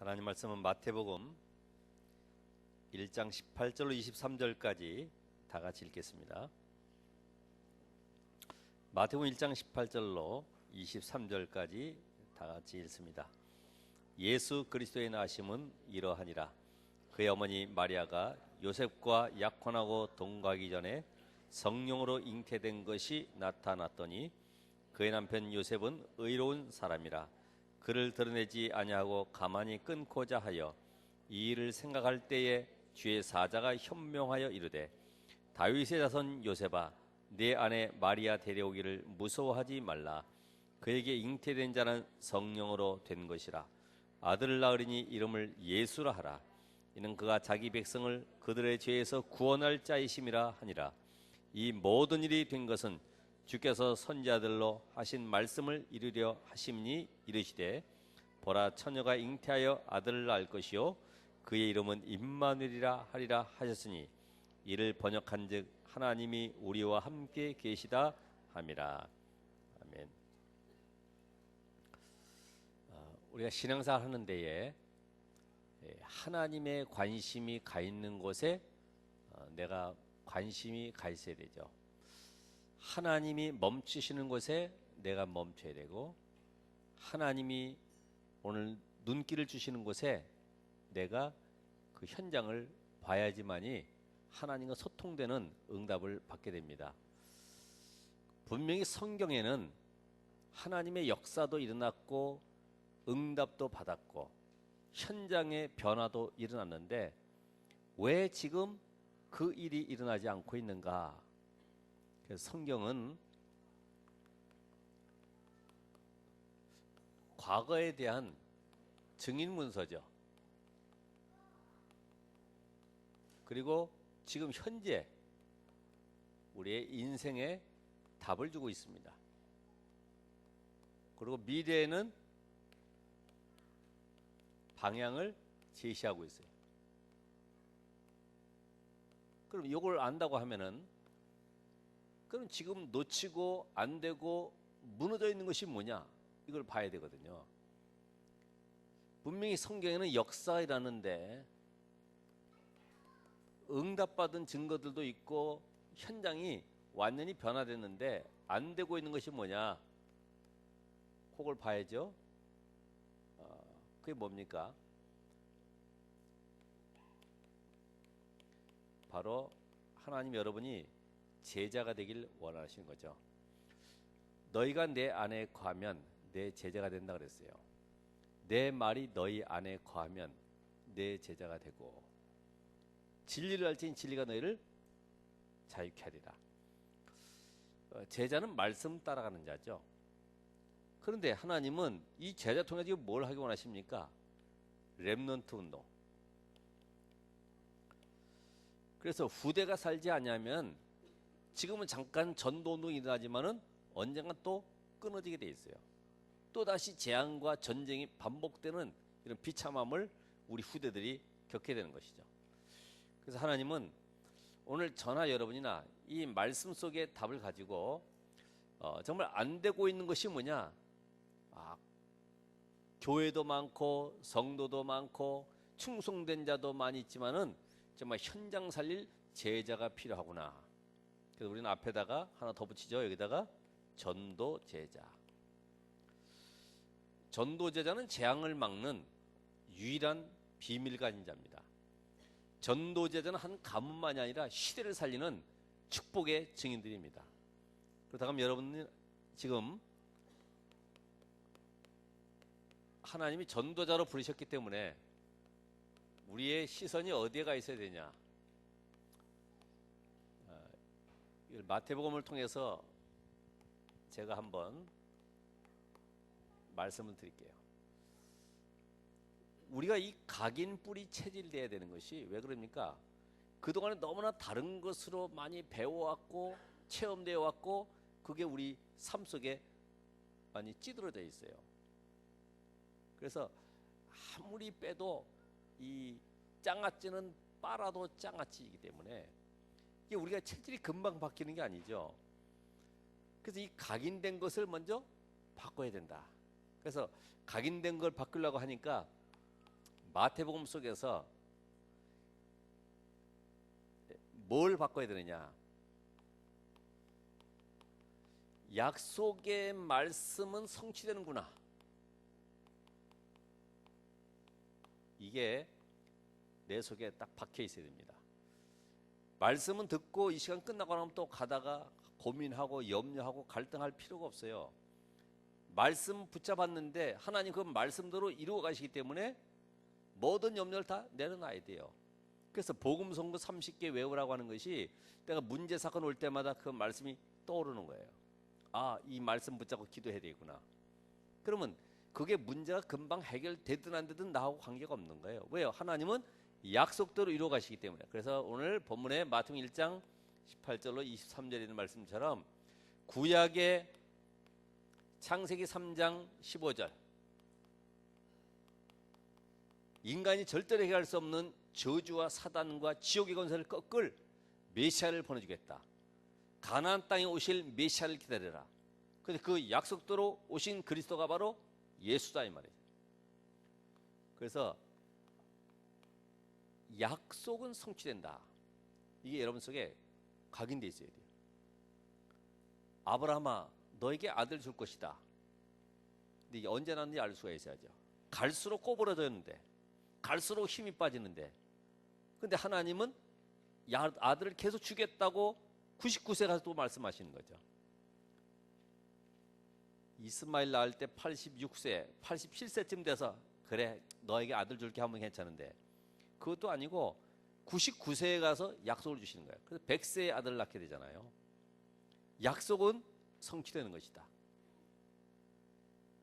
하나님 말씀은 마태복음 1장 18절로 23절까지 다 같이 읽겠습니다. 마태복음 1장 18절로 23절까지 다 같이 읽습니다. 예수 그리스도의 나심은 이러하니라. 그의 어머니 마리아가 요셉과 약혼하고 동거하기 전에 성령으로 잉태된 것이 나타났더니 그의 남편 요셉은 의로운 사람이라. 그를 드러내지 아니하고 가만히 끊고자 하여 이 일을 생각할 때에 주의 사자가 현명하여 이르되 다윗의 자손 요셉아 내 아내 마리아 데려오기를 무서워하지 말라. 그에게 잉태된 자는 성령으로 된 것이라. 아들을 낳으리니 이름을 예수라 하라. 이는 그가 자기 백성을 그들의 죄에서 구원할 자이심이라 하니라. 이 모든 일이 된 것은 주께서 선지자들로 하신 말씀을 이루려 하심니 이르시되 보라 처녀가 잉태하여 아들을 낳을 것이요 그의 이름은 임마누엘이라 하리라 하셨으니 이를 번역한즉 하나님이 우리와 함께 계시다 함이라. 아멘. 우리가 신앙생활 하는 데에 하나님의 관심이 가 있는 곳에 내가 관심이 가 있어야 되죠. 하나님이 멈추시는 곳에 내가 멈춰야 되고, 하나님이 오늘 눈길을 주시는 곳에 내가 그 현장을 봐야지만이 하나님과 소통되는 응답을 받게 됩니다. 분명히 성경에는 하나님의 역사도 일어났고 응답도 받았고 현장의 변화도 일어났는데 왜 지금 그 일이 일어나지 않고 있는가? 그래서 성경은 과거에 대한 증인 문서죠. 그리고 지금 현재 우리의 인생에 답을 주고 있습니다. 그리고 미래에는 방향을 제시하고 있어요. 그럼 이걸 안다고 하면은 그럼 지금 놓치고 안 되고 무너져 있는 것이 뭐냐? 이걸 봐야 되거든요. 분명히 성경에는 역사가 일어나는데 응답받은 증거들도 있고 현장이 완전히 변화됐는데 안 되고 있는 것이 뭐냐? 그걸 봐야죠. 그게 뭡니까? 바로 하나님 여러분이 제자가 되길 원하시는 거죠. 너희가 내 안에 거하면 내 제자가 된다 그랬어요. 내 말이 너희 안에 거하면 내 제자가 되고 진리를 알지니 진리가 너희를 자유케 하리라. 제자는 말씀 따라가는 자죠. 그런데 하나님은 이 제자 통해 지금 뭘 하기 원하십니까? 렘넌트 운동. 그래서 후대가 살지 않냐면 지금은 잠깐 전도 운동이 일어나지만은 언젠가 또 끊어지게 돼 있어요. 또 다시 재앙과 전쟁이 반복되는 이런 비참함을 우리 후대들이 겪게 되는 것이죠. 그래서 하나님은 오늘 저나 여러분이나 이 말씀 속의 답을 가지고 정말 안 되고 있는 것이 뭐냐? 교회도 많고 성도도 많고 충성된 자도 많이 있지만은 정말 현장 살릴 제자가 필요하구나. 그래서 우리는 앞에다가 하나 더 붙이죠. 여기다가 전도 제자. 전도 제자는 재앙을 막는 유일한 비밀 가진 자입니다. 전도 제자는 한 가문만이 아니라 시대를 살리는 축복의 증인들입니다. 그렇다면 여러분은 지금 하나님이 전도자로 부르셨기 때문에 우리의 시선이 어디에 가 있어야 되냐? 마태복음을 통해서 제가 한번 말씀을 드릴게요. 우리가 이 각인 뿌리 체질돼야 되는 것이 왜 그럽니까? 그동안에 너무나 다른 것으로 많이 배워왔고 체험되어 왔고 그게 우리 삶 속에 많이 찌들어져 있어요. 그래서 아무리 빼도 이 장아찌는 빨아도 장아찌이기 때문에 이게 우리가 체질이 금방 바뀌는 게 아니죠. 그래서 이 각인된 것을 먼저 바꿔야 된다. 그래서 각인된 걸 바꾸려고 하니까 마태복음 속에서 뭘 바꿔야 되느냐? 약속의 말씀은 성취되는구나. 이게 내 속에 딱 박혀 있어야 됩니다. 말씀은 듣고 이 시간 끝나고 나면 또 가다가 고민하고 염려하고 갈등할 필요가 없어요. 말씀 붙잡았는데 하나님 그 말씀대로 이루어 가시기 때문에 모든 염려를 다 내려놔야 돼요. 그래서 복음 선고 30개 외우라고 하는 것이 내가 문제 사건 올 때마다 그 말씀이 떠오르는 거예요. 아, 이 말씀 붙잡고 기도해야 되구나. 그러면 그게 문제가 금방 해결되든 안 되든 나하고 관계가 없는 거예요. 왜요? 하나님은 약속대로 이루어 가시기 때문에. 그래서 오늘 본문에 마태복음 1장 18절로 23절에 있는 말씀처럼 구약의 창세기 3장 15절, 인간이 절대로 해결할 수 없는 저주와 사단과 지옥의 권세를 꺾을 메시아를 보내주겠다. 가나안 땅에 오실 메시아를 기다려라. 그런데 그 약속대로 오신 그리스도가 바로 예수다 이 말이에요. 그래서 약속은 성취된다. 이게 여러분 속에 각인되어 있어야 돼요. 아브라함아, 너에게 아들 줄 것이다. 근데 이게 언제 났는지 알 수가 있어야죠. 갈수록 꼬부러졌는데, 갈수록 힘이 빠지는데, 근데 하나님은 아들을 계속 주겠다고 99세 가서 또 말씀하시는 거죠. 이스마엘 낳을 때 86세, 87세쯤 돼서 그래 너에게 아들 줄게 하면 괜찮은데 그것도 아니고 99세에 가서 약속을 주시는 거예요. 그래서 100세에 아들을 낳게 되잖아요. 약속은 성취되는 것이다.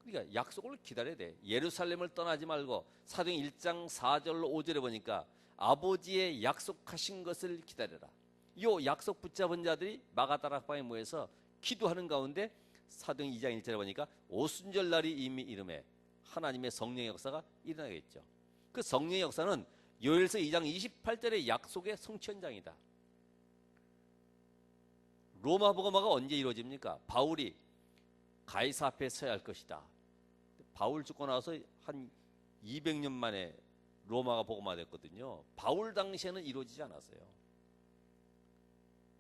그러니까 약속을 기다려야 돼. 예루살렘을 떠나지 말고 사도행 1장 4절로 5절에 보니까 아버지의 약속하신 것을 기다려라. 이 약속 붙잡은 자들이 마가다락방에 모여서 기도하는 가운데 사도행 2장 1절에 보니까 오순절 날이 이미 이름에 하나님의 성령의 역사가 일어나겠죠. 그 성령의 역사는 요엘서 2장 28절의 약속의 성취 현장이다. 로마 복음화가 언제 이루어집니까? 바울이 가이사 앞에 서야 할 것이다. 바울 죽고 나서 한 200년 만에 로마가 복음화됐거든요. 바울 당시에는 이루어지지 않았어요.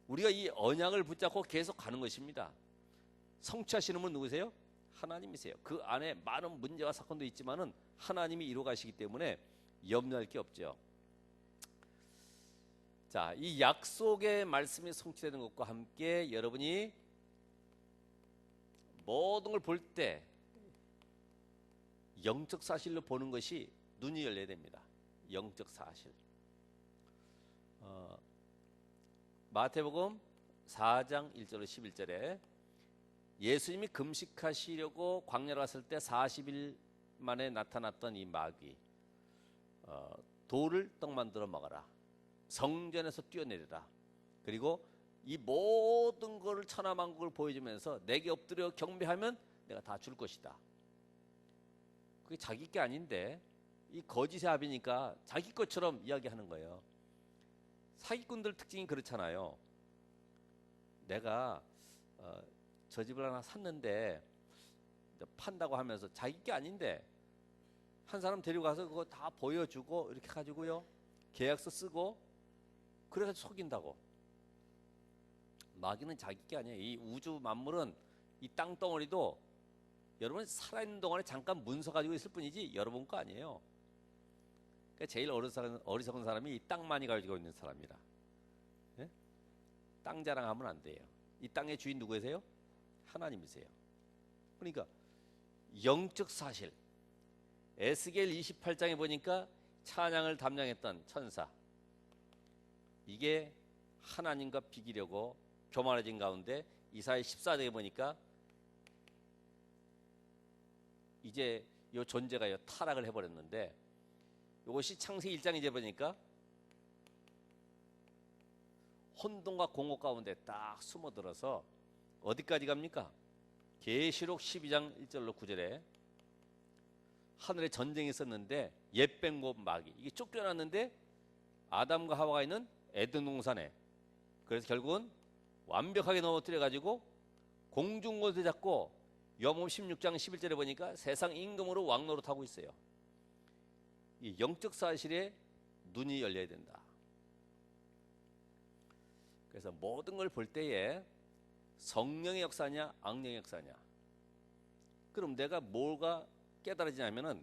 우리가 이 언약을 붙잡고 계속 가는 것입니다. 성취하시는 분 누구세요? 하나님이세요. 그 안에 많은 문제와 사건도 있지만은 하나님이 이루어 가시기 때문에 염려할 게 없죠. 자, 이 약속의 말씀이 성취되는 것과 함께 여러분이 모든 걸 볼 때 영적 사실로 보는 것이 눈이 열려야 됩니다. 영적 사실. 마태복음 4장 1절로 11절에 예수님이 금식하시려고 광야로 갔을 때 40일 만에 나타났던 이 마귀, 돌을 떡 만들어 먹어라, 성전에서 뛰어내려라, 그리고 이 모든 것을 천하만국을 보여주면서 내게 엎드려 경배하면 내가 다 줄 것이다. 그게 자기 게 아닌데 이 거짓의 합이니까 자기 것처럼 이야기하는 거예요. 사기꾼들 특징이 그렇잖아요. 내가 저 집을 하나 샀는데 판다고 하면서 자기 게 아닌데 한 사람 데리고 가서 그거 다 보여주고 이렇게 가지고요 계약서 쓰고 그래서 속인다고. 마귀는 자기 게 아니에요. 이 우주 만물은 이 땅덩어리도 여러분 살아있는 동안에 잠깐 문서 가지고 있을 뿐이지 여러분 거 아니에요. 그러니까 제일 어리석은 사람이 이 땅 많이 가지고 있는 사람이라. 네? 땅 자랑하면 안 돼요. 이 땅의 주인 누구세요? 하나님이세요. 그러니까 영적 사실. 에스겔 28장에 보니까 찬양을 담당했던 천사, 이게 하나님과 비기려고 교만해진 가운데 이사야 14장에 보니까 이제 이 존재가 타락을 해버렸는데, 이것이 창세기 1장 이제 보니까 혼돈과 공허 가운데 딱 숨어들어서 어디까지 갑니까? 계시록 12장 1절로 9절에 하늘에 전쟁이 있었는데 옛뱀과 마귀, 이게 쫓겨났는데 아담과 하와가 있는 에덴 동산에, 그래서 결국은 완벽하게 넘어뜨려 가지고 공중권세 잡고 요한복음 16장 11절에 보니까 세상 임금으로 왕노릇하고 있어요. 이 영적 사실에 눈이 열려야 된다. 그래서 모든 걸 볼 때에 성령의 역사냐 악령의 역사냐. 그럼 내가 뭐가 깨달아지냐면은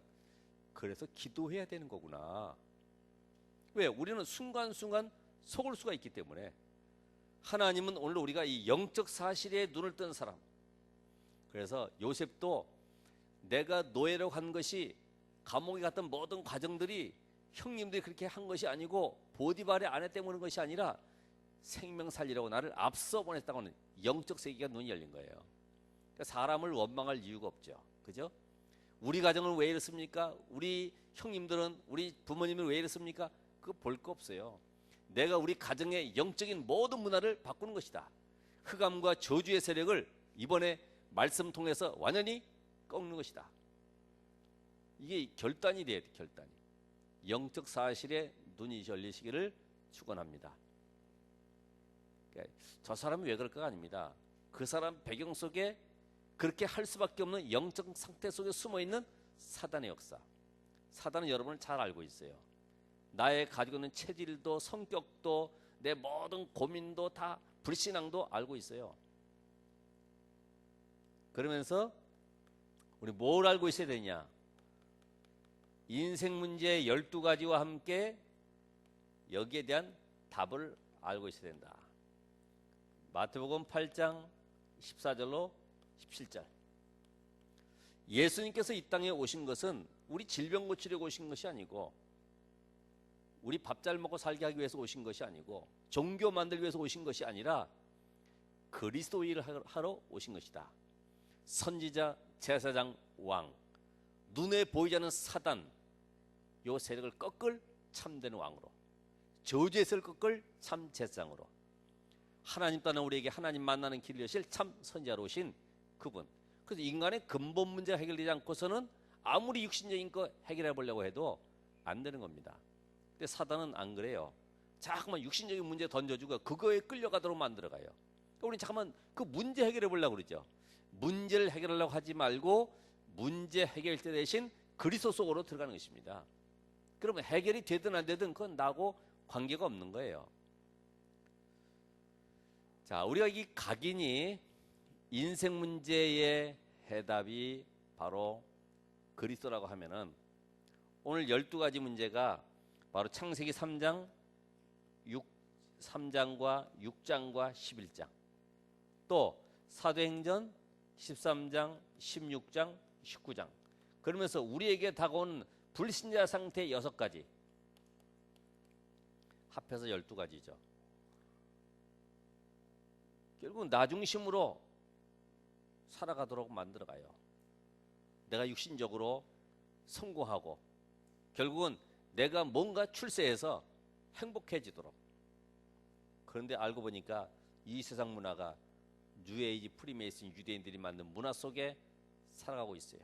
그래서 기도해야 되는 거구나. 왜? 우리는 순간순간 속을 수가 있기 때문에. 하나님은 오늘 우리가 이 영적 사실에 눈을 뜬 사람. 그래서 요셉도 내가 노예라고 한 것이 감옥에 갔던 모든 과정들이 형님들이 그렇게 한 것이 아니고 보디발의 아내 때문인 것이 아니라 생명 살리라고 나를 앞서 보냈다고 하는 영적 세계가 눈이 열린 거예요. 그러니까 사람을 원망할 이유가 없죠. 그죠? 우리 가정은 왜 이렇습니까? 우리 형님들은, 우리 부모님은 왜 이렇습니까? 그거 볼 거 없어요. 내가 우리 가정의 영적인 모든 문화를 바꾸는 것이다. 흑암과 저주의 세력을 이번에 말씀 통해서 완전히 꺾는 것이다. 이게 결단이 돼야 돼. 결단이. 영적 사실에 눈이 열리시기를 축원합니다. 그러니까 저 사람이 왜 그럴까가 아닙니다. 그 사람 배경 속에 그렇게 할 수밖에 없는 영적 상태 속에 숨어있는 사단의 역사. 사단은 여러분을 잘 알고 있어요. 나의 가지고 있는 체질도 성격도 내 모든 고민도 다 불신앙도 알고 있어요. 그러면서 우리 뭘 알고 있어야 되냐? 인생 문제 12가지와 함께 여기에 대한 답을 알고 있어야 된다. 마태복음 8장 14절로 17절. 예수님께서 이 땅에 오신 것은 우리 질병 고치려고 오신 것이 아니고, 우리 밥 잘 먹고 살게 하기 위해서 오신 것이 아니고, 종교 만들기 위해서 오신 것이 아니라 그리스도 일을 하러 오신 것이다. 선지자, 제사장, 왕, 눈에 보이지 않는 사단, 요 세력을 꺾을 참된 왕으로, 저주의 세력을 꺾을 참 제사장으로, 하나님 따라 우리에게 하나님 만나는 길을 여실 참 선지자로 오신 그분. 그래서 인간의 근본 문제가 해결되지 않고서는 아무리 육신적인 거 해결해 보려고 해도 안 되는 겁니다. 근데 사단은 안 그래요. 자꾸만 육신적인 문제 던져주고 그거에 끌려가도록 만들어가요. 그러니까 우리 잠깐만 그 문제 해결해 보려고 그러죠. 문제를 해결하려고 하지 말고 문제 해결자 대신 그리스도 속으로 들어가는 것입니다. 그러면 해결이 되든 안 되든 그건 나하고 관계가 없는 거예요. 자, 우리가 이 각인이 인생 문제의 해답이 바로 그리스도라고 하면은 오늘 12가지 문제가 바로 창세기 3장과 6장과 11장, 또 사도행전 13장, 16장, 19장. 그러면서 우리에게 다가온 불신자 상태 6가지, 합해서 12가지죠. 결국은 나 중심으로 살아가도록 만들어가요. 내가 육신적으로 성공하고 결국은 내가 뭔가 출세해서 행복해지도록. 그런데 알고 보니까 이 세상 문화가 뉴에이지, 프리메이슨, 유대인들이 만든 문화 속에 살아가고 있어요.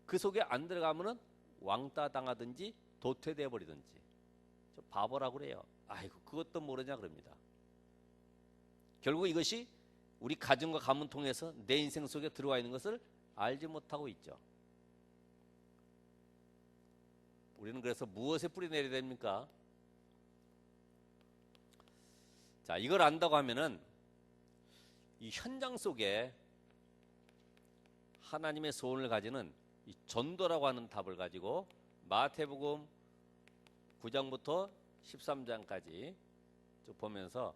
그 속에 안 들어가면은 왕따 당하든지 도태돼 버리든지. 저 바보라고 그래요. 아이고 그것도 모르냐 그럽니다. 결국 이것이 우리 가정과 가문 통해서 내 인생 속에 들어와 있는 것을 알지 못하고 있죠. 우리는 그래서 무엇에 뿌리 내려야 됩니까? 자, 이걸 안다고 하면은 이 현장 속에 하나님의 소원을 가지는 이 전도라고 하는 답을 가지고 마태복음 9장부터 13장까지 쭉 보면서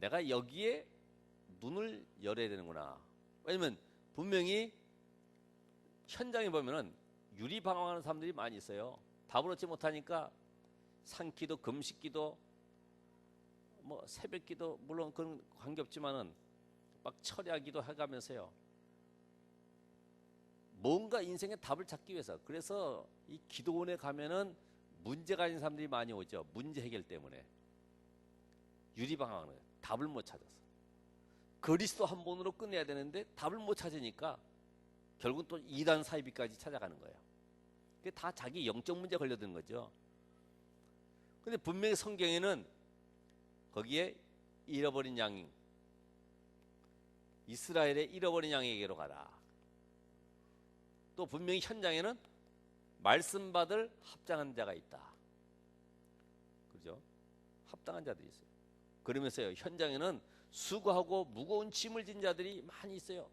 내가 여기에 눈을 열어야 되는구나. 왜냐면 분명히 현장에 보면은 유리방황하는 사람들이 많이 있어요. 답을 얻지 못하니까 산기도, 금식기도, 뭐 새벽기도 물론 그런 관계없지만은 막 철야기도 해가면서요. 뭔가 인생의 답을 찾기 위해서. 그래서 이 기도원에 가면은 문제가 있는 사람들이 많이 오죠. 문제 해결 때문에. 유리방황하는 거예요. 답을 못 찾아서. 그리스도 한 번으로 끝내야 되는데 답을 못 찾으니까 결국 또 이단 사이비까지 찾아가는 거예요. 그게 다 자기 영적 문제에 걸려드는 거죠. 근데 분명히 성경에는 거기에 잃어버린 양, 이스라엘의 잃어버린 양에게로 가라. 또 분명히 현장에는 말씀 받을 합당한 자가 있다. 그죠? 합당한 자들이 있어요. 그러면서요, 현장에는 수고하고 무거운 짐을 진 자들이 많이 있어요.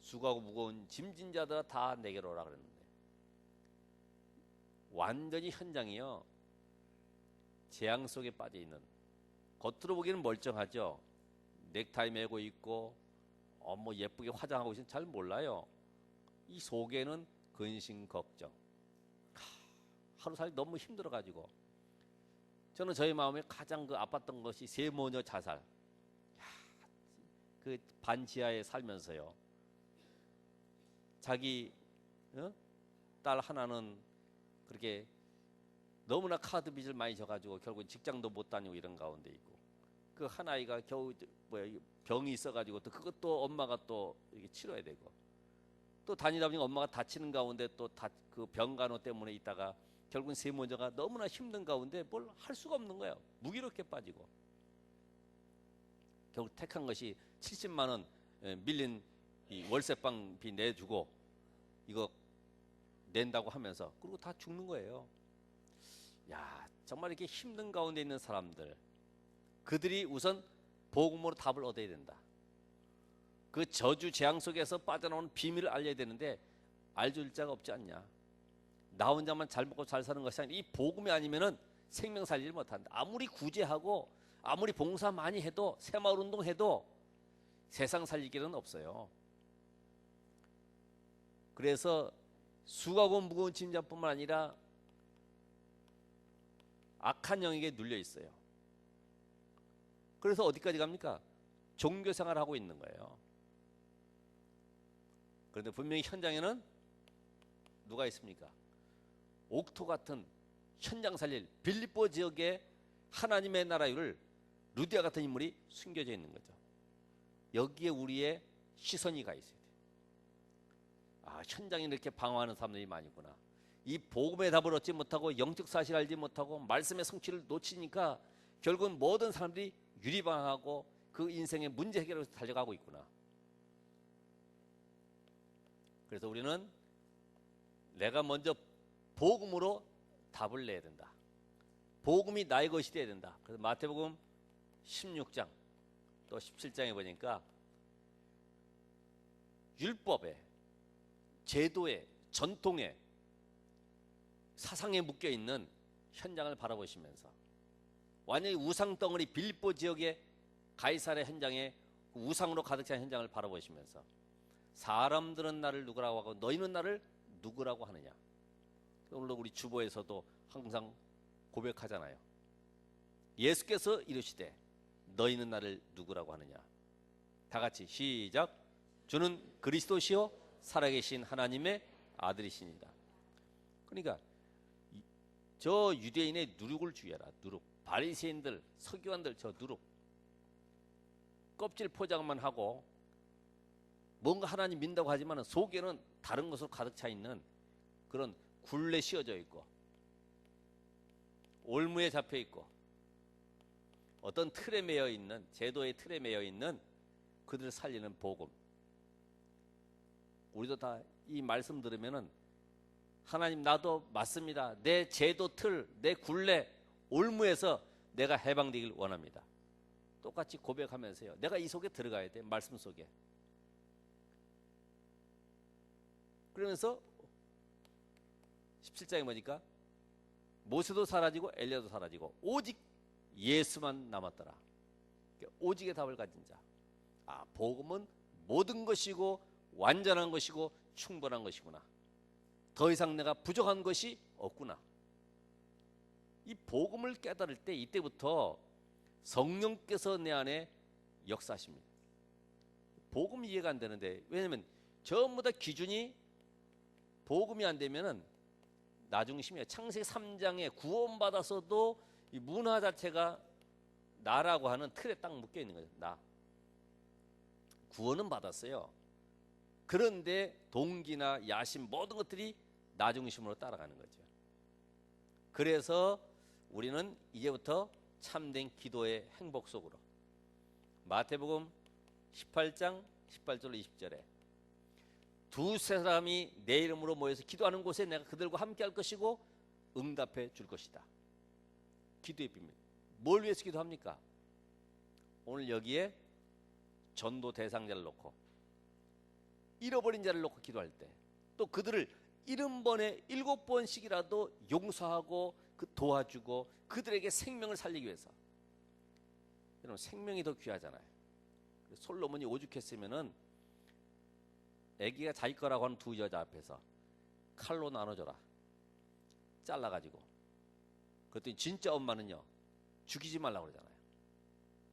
수고하고 무거운 짐 진 자들아 다 내게로 오라 그랬는데, 완전히 현장이요, 재앙 속에 빠져 있는, 겉으로 보기에는 멀쩡하죠. 넥타이 메고 있고 뭐 예쁘게 화장하고 있으면 잘 몰라요. 이 속에는 근심 걱정, 하루 살기 너무 힘들어 가지고. 저는 저희 마음에 가장 아팠던 것이 세모녀 자살. 그 반지하에 살면서요, 자기 딸 하나는 그렇게 너무나 카드 빚을 많이 져가지고 결국 직장도 못 다니고 이런 가운데 있고, 그 한 아이가 겨우 병이 있어가지고 또 그것도 엄마가 또 이렇게 치료해야 되고, 또 다니다 보니 엄마가 다치는 가운데 또 그 병간호 때문에 있다가 결국은 세모녀가 너무나 힘든 가운데 뭘 할 수가 없는 거예요. 무기력해 빠지고 결국 택한 것이 70만 원 밀린 이 월세방비 내주고 이거 낸다고 하면서, 그리고 다 죽는 거예요. 야, 정말 이렇게 힘든 가운데 있는 사람들, 그들이 우선 복음으로 답을 얻어야 된다. 그 저주 재앙 속에서 빠져나오는 비밀을 알려야 되는데 알줄 자가 없지 않냐. 나 혼자만 잘 먹고 잘 사는 것이 아니라 이 복음이 아니면은 생명 살리지 못한다. 아무리 구제하고 아무리 봉사 많이 해도, 새마을 운동 해도 세상 살리기는 없어요. 그래서 수고하고 무거운 짐자뿐만 아니라 악한 영에게 눌려 있어요. 그래서 어디까지 갑니까? 종교 생활을 하고 있는 거예요. 그런데 분명히 현장에는 누가 있습니까? 옥토 같은 현장 살릴 빌립보 지역에 하나님의 나라를 루디아 같은 인물이 숨겨져 있는 거죠. 여기에 우리의 시선이 가 있어야 돼요. 아, 현장에 이렇게 방황하는 사람들이 많이구나. 이 복음의 답을 얻지 못하고 영적 사실을 알지 못하고 말씀의 성취를 놓치니까 결국은 모든 사람들이 유리방황하고 그 인생의 문제 해결을 위해서 달려가고 있구나. 그래서 우리는 내가 먼저 복음으로 답을 내야 된다. 복음이 나의 것이 되어야 된다. 그래서 마태복음 16장 또 17장에 보니까 율법에, 제도에, 전통에, 사상에 묶여있는 현장을 바라보시면서, 완전히 우상덩어리 빌립보 지역의 가이사랴 현장에 우상으로 가득 찬 현장을 바라보시면서, 사람들은 나를 누구라고 하고 너희는 나를 누구라고 하느냐. 오늘 우리 주보에서도 항상 고백하잖아요. 예수께서 이르시되 너희는 나를 누구라고 하느냐. 다 같이 시작. 주는 그리스도시요 살아계신 하나님의 아들이시니라. 그러니까 저 유대인의 누룩을 주의하라. 누룩. 바리새인들, 서기관들 저 누룩. 껍질 포장만 하고 뭔가 하나님 믿는다고 하지만 속에는 다른 것으로 가득 차 있는 그런 굴레 씌워져 있고 올무에 잡혀 있고 어떤 틀에 매여 있는, 제도의 틀에 매여 있는 그들을 살리는 복음. 우리도 다 이 말씀 들으면은 하나님 나도 맞습니다. 내 제도 틀, 내 굴레, 올무에서 내가 해방되길 원합니다. 똑같이 고백하면서요. 내가 이 속에 들어가야 돼. 말씀 속에. 그러면서 17장에 보니까 모세도 사라지고 엘리야도 사라지고 오직 예수만 남았더라. 오직의 답을 가진 자. 아, 복음은 모든 것이고 완전한 것이고 충분한 것이구나. 더 이상 내가 부족한 것이 없구나. 이 복음을 깨달을 때 이때부터 성령께서 내 안에 역사하십니다. 복음 이해가 안 되는데, 왜냐하면 전부 다 기준이 복음이 안 되면은 나중심이에요. 창세기 3장에 구원받아서도 이 문화 자체가 나라고 하는 틀에 딱 묶여 있는 거예요. 나. 구원은 받았어요. 그런데 동기나 야심 모든 것들이 나 중심으로 따라가는 거죠. 그래서 우리는 이제부터 참된 기도의 행복 속으로, 마태복음 18장 18절로 20절에 두세 사람이 내 이름으로 모여서 기도하는 곳에 내가 그들과 함께 할 것이고 응답해 줄 것이다. 기도의 비밀. 뭘 위해서 기도합니까? 오늘 여기에 전도 대상자를 놓고 잃어버린 자를 놓고 기도할 때 또 그들을 70번에 7번씩이라도 용서하고 도와주고 그들에게 생명을 살리기 위해서. 여러분, 생명이 더 귀하잖아요. 솔로몬이 오죽했으면은 아기가 자기 거라고 하는 두 여자 앞에서 칼로 나눠줘라, 잘라가지고. 그랬더니 진짜 엄마는요, 죽이지 말라고 그러잖아요.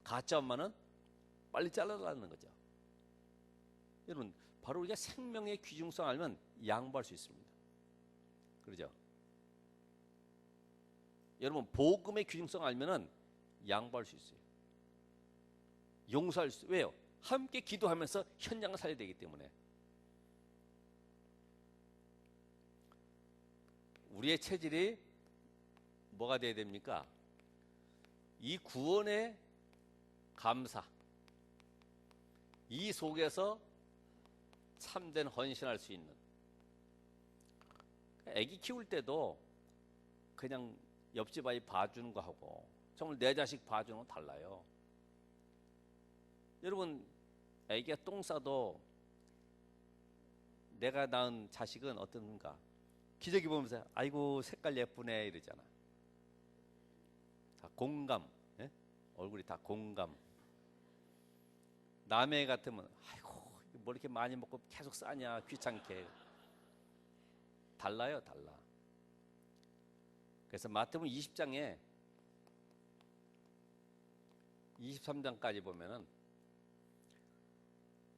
가짜 엄마는 빨리 잘라달라는 거죠. 여러분, 바로 우리가 생명의 귀중성 알면 양보할 수 있습니다. 그러죠? 여러분, 복음의 귀중성 알면은 양보할 수 있어요. 용서할 수. 왜요? 함께 기도하면서 현장을 살려야 되기 때문에. 우리의 체질이 뭐가 돼야 됩니까? 이 구원의 감사, 이 속에서 참된 헌신할 수 있는. 아기 키울 때도 그냥 옆집 아이 봐주는 거 하고 정말 내 자식 봐주는 건 달라요. 여러분, 아기가 똥 싸도 내가 낳은 자식은 어떤가? 기저귀 보면서 아이고 색깔 예쁘네 이러잖아. 다 공감. 예? 얼굴이 다 공감. 남의 같으면 아이고 뭐 이렇게 많이 먹고 계속 싸냐, 귀찮게. 달라요, 달라. 그래서 마태복음 20장에 23장까지 보면은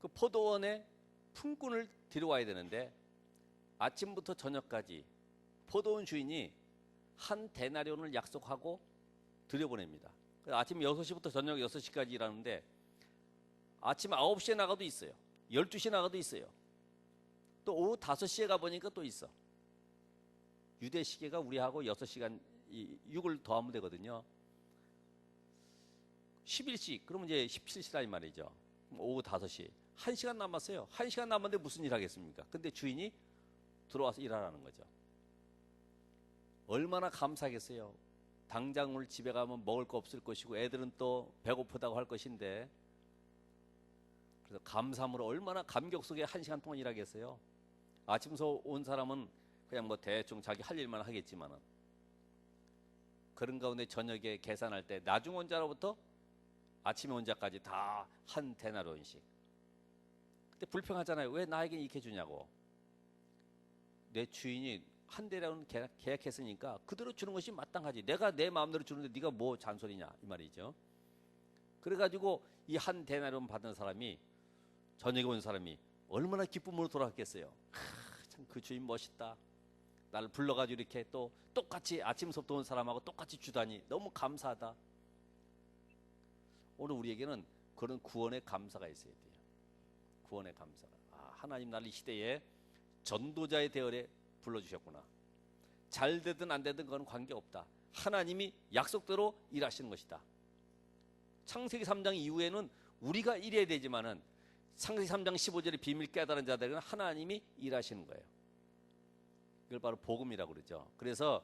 그 포도원에 품꾼을 데려와야 되는데 아침부터 저녁까지 포도원 주인이 한 데나리온을 약속하고 들여보냅니다. 아침 6시부터 저녁 6시까지 일하는데 아침 9시에 나가도 있어요. 12시에 나가도 있어요. 또 오후 5시에 가보니까 또 있어. 유대 시계가 우리하고 6시간 6을 더하면 되거든요. 11시, 그러면 이제 17시라 이 말이죠. 오후 5시. 1시간 남았어요. 1시간 남았는데 무슨 일 하겠습니까? 근데 주인이 들어와서 일하라는 거죠. 얼마나 감사하겠어요. 당장 오늘 집에 가면 먹을 거 없을 것이고 애들은 또 배고프다고 할 것인데, 그래서 감사함으로 얼마나 감격 속에 1시간 동안 일하겠어요. 아침서 온 사람은 그냥 뭐 대충 자기 할 일만 하겠지만은 그런 가운데 저녁에 계산할 때 나중 온 자로부터 아침에 온 자까지 다 한 데나리온씩. 근데 불평하잖아요. 왜 나에게 이렇게 주냐고. 내 주인이 한 데나리온 계약했으니까 그대로 주는 것이 마땅하지. 내가 내 마음대로 주는데 네가 뭐 잔소리냐 이 말이죠. 그래가지고 이 한 데나리온 받은 사람이, 저녁에 온 사람이 얼마나 기쁨으로 돌아갔겠어요. 참 그 주인 멋있다. 나를 불러가지고 이렇게 또 똑같이 아침부터 온 사람하고 똑같이 주다니 너무 감사하다. 오늘 우리에게는 그런 구원의 감사가 있어야 돼요. 구원의 감사가. 하나님 나를 이 시대에 전도자의 대열에 불러주셨구나. 잘 되든 안 되든 그건 관계없다. 하나님이 약속대로 일하시는 것이다. 창세기 3장 이후에는 우리가 일해야 되지만은 창세기 3장 15절의 비밀 깨달은 자들은 하나님이 일하시는 거예요. 이걸 바로 복음이라고 그러죠. 그래서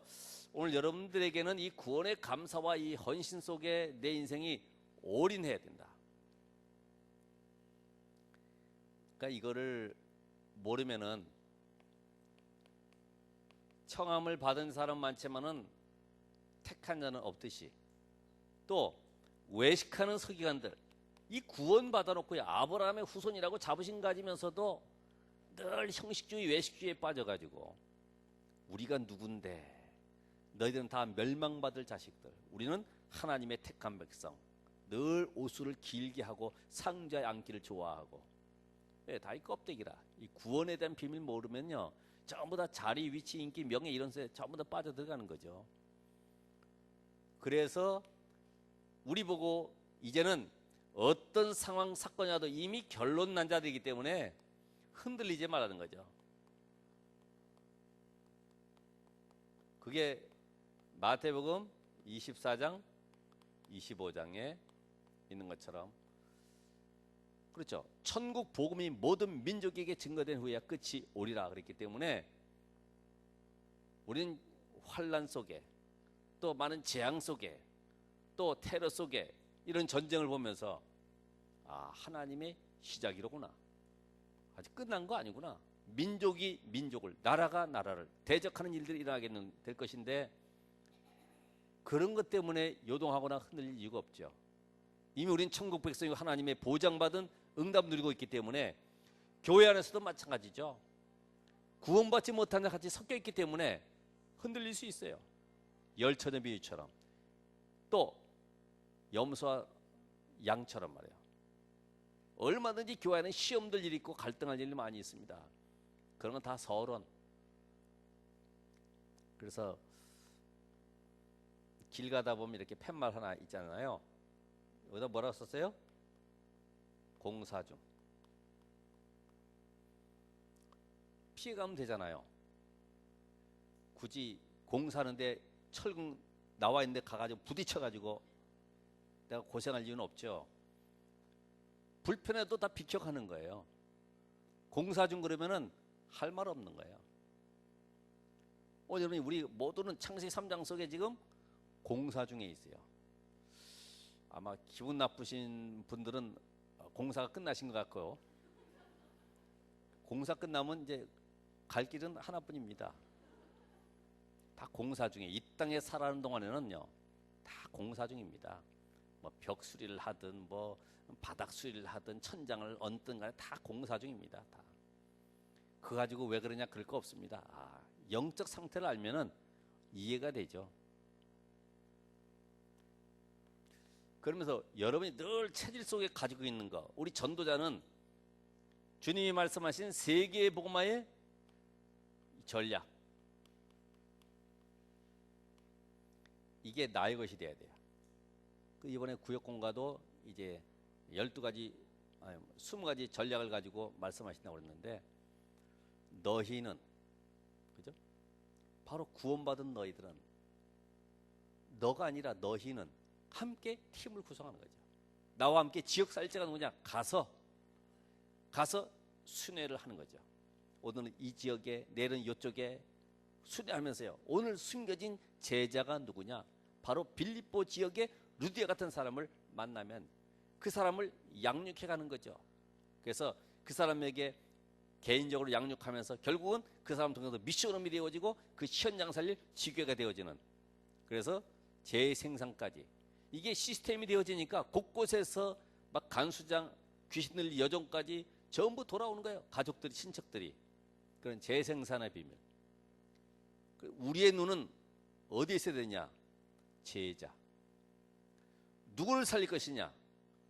오늘 여러분들에게는 이 구원의 감사와 이 헌신 속에 내 인생이 올인해야 된다. 그러니까 이거를 모르면은 청함을 받은 사람 많지만은 택한 자는 없듯이, 또 외식하는 서기관들, 이 구원 받아놓고 아브라함의 후손이라고 자부심 가지면서도 늘 형식주의 외식주의에 빠져가지고 우리가 누군데, 너희들은 다 멸망받을 자식들, 우리는 하나님의 택한 백성, 늘 옷을 길게 하고 상자에 앉기를 좋아하고. 다 이 껍데기라. 이 구원에 대한 비밀 모르면요 전부 다 자리, 위치, 인기, 명예 이런 데 전부 다 빠져들어가는 거죠. 그래서 우리 보고 이제는 어떤 상황 사건이라도 이미 결론 난 자들이기 때문에 흔들리지 말라는 거죠. 그게 마태복음 24장 25장에 있는 것처럼 그렇죠. 천국 복음이 모든 민족에게 증거된 후에야 끝이 오리라 그랬기 때문에 우리는 환난 속에 또 많은 재앙 속에 또 테러 속에 이런 전쟁을 보면서 아, 하나님의 시작이로구나. 아직 끝난 거 아니구나. 민족이 민족을, 나라가 나라를 대적하는 일들이 일어나게 될 것인데 그런 것 때문에 요동하거나 흔들릴 이유가 없죠. 이미 우린 천국 백성이고 하나님의 보장받은 응답 누리고 있기 때문에 교회 안에서도 마찬가지죠. 구원받지 못한 자 같이 섞여 있기 때문에 흔들릴 수 있어요. 열처녀 비유처럼 또 염소와 양처럼 말이에요. 얼마든지 교회 안에 시험들 일이 있고 갈등할 일이 많이 있습니다. 그런 건 다 서론. 그래서 길 가다 보면 이렇게 팻말 하나 있잖아요. 여기다 뭐라고 썼어요? 공사 중. 피해가면 되잖아요. 굳이 공사하는데 철근 나와 있는데 가가지고 부딪혀가지고 내가 고생할 이유는 없죠. 불편해도 다 비켜가는 거예요. 공사 중 그러면은 할 말 없는 거예요. 여러분 우리 모두는 창세기 3장 속에 지금 공사 중에 있어요. 아마 기분 나쁘신 분들은 공사가 끝나신 것 같고요. 공사 끝나면 이제 갈 길은 하나뿐입니다. 다 공사 중에 이 땅에 살아가는 동안에는요 다 공사 중입니다. 뭐 벽 수리를 하든 뭐 바닥 수리를 하든 천장을 얹든 간에 다 공사 중입니다. 다. 그거 가지고 왜 그러냐 그럴 거 없습니다. 아, 영적 상태를 알면은 이해가 되죠. 그러면서 여러분이 늘 체질 속에 가지고 있는 거, 우리 전도자는 주님이 말씀하신 세계의 복음화의 전략, 이게 나의 것이 돼야 돼요. 이번에 구역공과도 이제 12가지, 20가지 전략을 가지고 말씀하신다고 그랬는데 너희는, 그죠? 바로 구원받은 너희들은, 너가 아니라 너희는 함께 팀을 구성하는 거죠. 나와 함께 지역사일제가 누구냐? 가서 순회를 하는 거죠. 오늘은 이 지역에, 내일은 이쪽에 순회하면서요. 오늘 숨겨진 제자가 누구냐? 바로 빌립보 지역의 루디아 같은 사람을 만나면 그 사람을 양육해 가는 거죠. 그래서 그 사람에게 개인적으로 양육하면서 결국은 그 사람 통해서 미션홈이 되어지고 그 현장 살릴 지교회가 되어지는, 그래서 재생산까지 이게 시스템이 되어지니까 곳곳에서 막 간수장, 귀신 들린 여종까지 전부 돌아오는 거예요. 가족들이, 친척들이. 그런 재생산의 비밀. 우리의 눈은 어디에 있어야 되냐? 제자. 누구를 살릴 것이냐?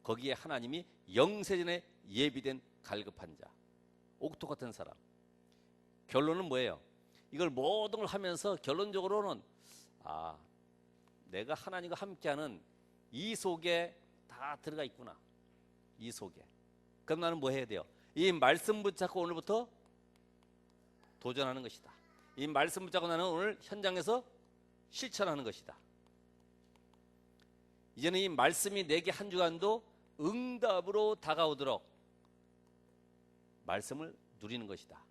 거기에 하나님이 영세전에 예비된 갈급한 자, 옥토 같은 사람. 결론은 뭐예요? 이걸 모든 걸 하면서 결론적으로는 내가 하나님과 함께하는 이 속에 다 들어가 있구나. 이 속에. 그럼 나는 뭐 해야 돼요? 이 말씀 붙잡고 오늘부터 도전하는 것이다. 이 말씀 붙잡고 나는 오늘 현장에서 실천하는 것이다. 이제는 이 말씀이 내게 한 주간도 응답으로 다가오도록 말씀을 누리는 것이다.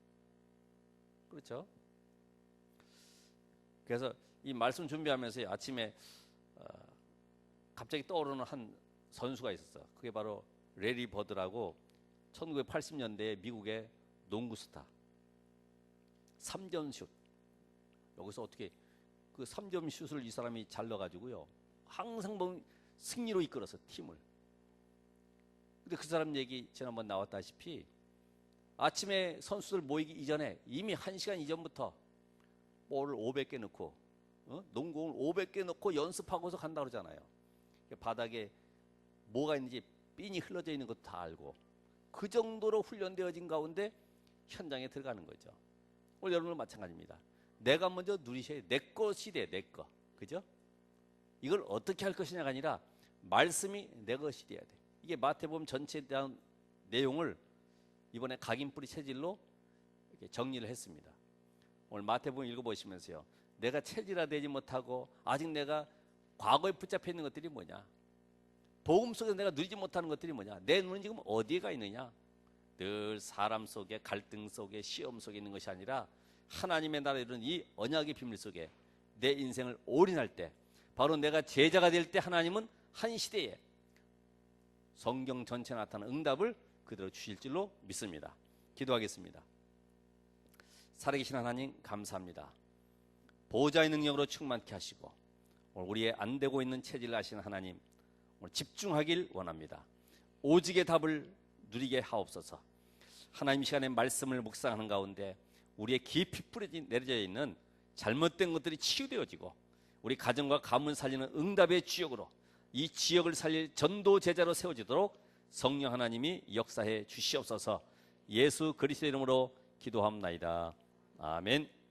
그렇죠? 그래서 이 말씀 준비하면서 아침에 갑자기 떠오르는 한 선수가 있었어요. 그게 바로 레리 버드라고 1980년대에 미국의 농구 스타. 3점 슛. 여기서 어떻게 그 3점 슛을 이 사람이 잘 넣어가지고요. 항상 보면 승리로 이끌어서 팀을. 근데 그 사람 얘기 지난번 나왔다시피 아침에 선수들 모이기 이전에 이미 1시간 이전부터 볼을 500개 넣고 농구공을 500개 넣고 연습하고서 간다 그러잖아요. 바닥에 뭐가 있는지 핀이 흘러져 있는 것도 다 알고 그 정도로 훈련되어진 가운데 현장에 들어가는 거죠. 오늘 여러분은 마찬가지입니다. 내가 먼저 누리셔야 돼. 내 것이 돼. 내 거. 그죠? 이걸 어떻게 할 것이냐가 아니라 말씀이 내 것이 돼야 돼. 이게 마태복음 전체에 대한 내용을 이번에 각인뿌리 체질로 이렇게 정리를 했습니다. 오늘 마태복음 읽어보시면서요. 내가 체질화되지 못하고 아직 내가 과거에 붙잡혀 있는 것들이 뭐냐? 복음 속에서 내가 누리지 못하는 것들이 뭐냐? 내 눈은 지금 어디에 가 있느냐? 늘 사람 속에, 갈등 속에, 시험 속에 있는 것이 아니라 하나님의 나라에 이르는 이 언약의 비밀 속에 내 인생을 올인할 때, 바로 내가 제자가 될 때 하나님은 한 시대에 성경 전체에 나타나는 응답을 그대로 주실 줄로 믿습니다. 기도하겠습니다. 살아계신 하나님 감사합니다. 보호자의 능력으로 충만케 하시고 오늘 우리의 안 되고 있는 체질을 아시는 하나님, 오늘 집중하길 원합니다. 오직의 답을 누리게 하옵소서. 하나님 시간에 말씀을 묵상하는 가운데 우리의 깊이 내려져 있는 잘못된 것들이 치유되어지고 우리 가정과 가문 살리는 응답의 지역으로, 이 지역을 살릴 전도 제자로 세워지도록 성령 하나님이 역사해 주시옵소서. 예수 그리스도의 이름으로 기도합나이다. 아멘.